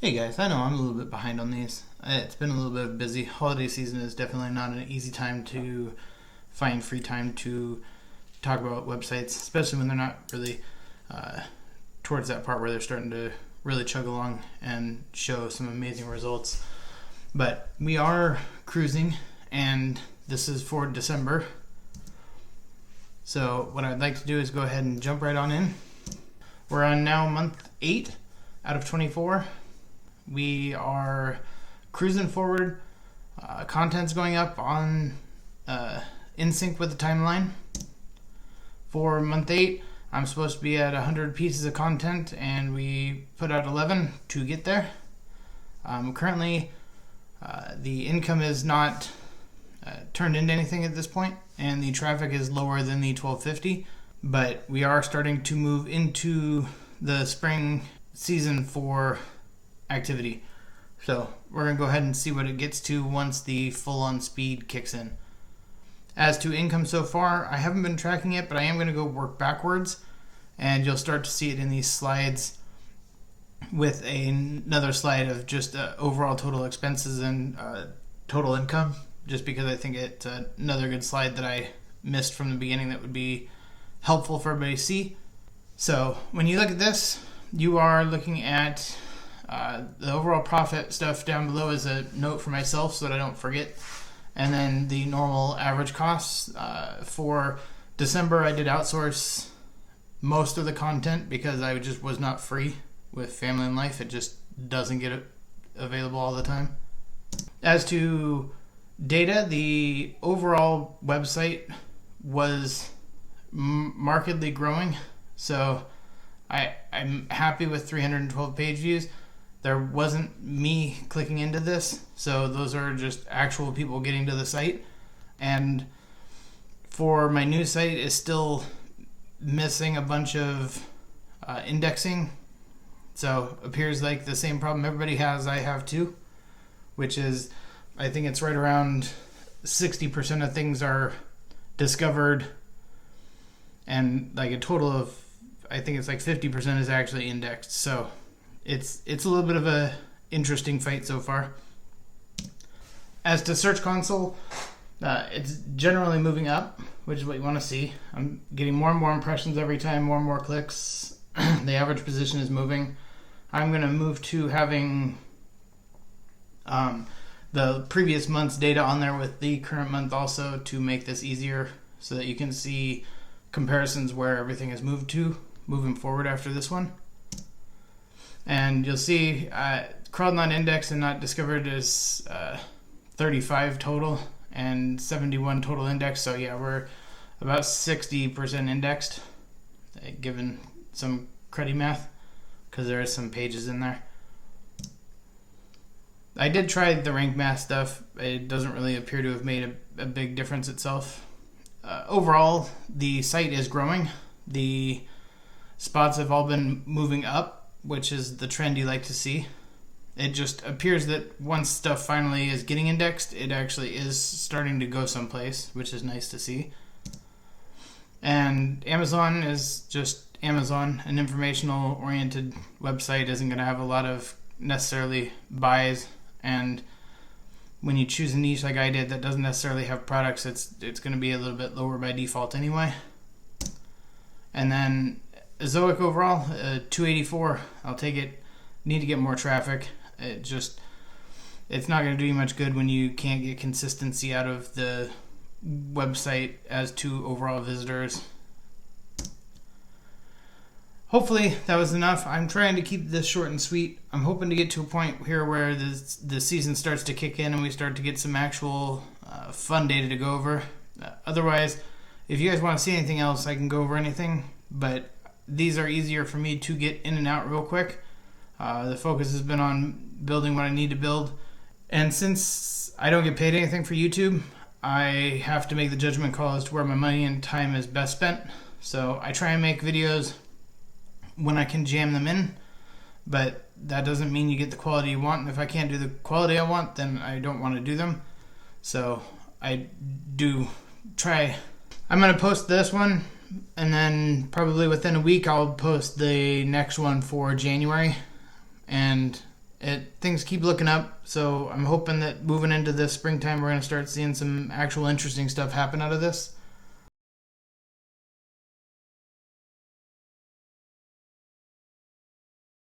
Hey guys, I know I'm a little bit behind on these. It's been a little bit busy. Holiday season is definitely not an easy time to find free time to talk about websites, especially when they're not really uh, towards that part where they're starting to really chug along and show some amazing results. But we are cruising, and this is for December. So what I'd like to do is go ahead and jump right on in. We're on now month 8 out of 24. We are cruising forward. Content's going up on in sync with the timeline. For month 8, I'm supposed to be at 100 pieces of content, and we put out 11 to get there. Currently, the income is not turned into anything at this point, and the traffic is lower than the 1250. But we are starting to move into the spring season for activity. So we're going to go ahead and see what it gets to once the full-on speed kicks in. As to income so far, I haven't been tracking it, but I am going to go work backwards, and you'll start to see it in these slides with another slide of just overall total expenses and total income, just because I think it's another good slide that I missed from the beginning that would be helpful for everybody to see. So when you look at this, you are looking at the overall profit stuff down below is a note for myself so that I don't forget. And then the normal average costs. For December, I did outsource most of the content because I just was not free with family and life. It just doesn't get available all the time. As to data, the overall website was markedly growing. So I'm happy with 312 page views. There wasn't me clicking into this, so those are just actual people getting to the site. And for my new site, is still missing a bunch of indexing. So appears like the same problem everybody has, I have too, which is I think it's right around 60% of things are discovered, and like a total of, I think it's like 50% is actually indexed. So it's a little bit of a interesting fight so far. As to Search Console, it's generally moving up, which is what you want to see. I'm getting more and more impressions every time, more and more clicks. The average position is moving. I'm going to move to having the previous month's data on there with the current month also, to make this easier so that you can see comparisons where everything has moved to moving forward after this one. And you'll see crawled not indexed and not discovered is 35 total and 71 total indexed. So yeah, we're about 60% indexed, given some cruddy math, because there is some pages in there. I did try the rank math stuff. It doesn't really appear to have made a big difference itself. Overall, the site is growing. The spots have all been moving up, which is the trend you like to see. It just appears that once stuff finally is getting indexed, it actually is starting to go someplace, which is nice to see. And Amazon is just Amazon. An informational oriented website isn't going to have a lot of necessarily buys, and when you choose a niche like I did that doesn't necessarily have products, it's going to be a little bit lower by default anyway. And then Ezoic overall, 284. I'll take it. Need to get more traffic. It's not going to do you much good when you can't get consistency out of the website as to overall visitors. Hopefully that was enough. I'm trying to keep this short and sweet. I'm hoping to get to a point here where the season starts to kick in and we start to get some actual fun data to go over. Otherwise, if you guys want to see anything else, I can go over anything, but these are easier for me to get in and out real quick. The focus has been on building what I need to build. And since I don't get paid anything for YouTube, I have to make the judgment call as to where my money and time is best spent. So I try and make videos when I can jam them in, but that doesn't mean you get the quality you want. And if I can't do the quality I want, then I don't want to do them. So I do try. I'm going to post this one, and then probably within a week I'll post the next one for January. And things keep looking up. So I'm hoping that moving into this springtime, we're going to start seeing some actual interesting stuff happen out of this.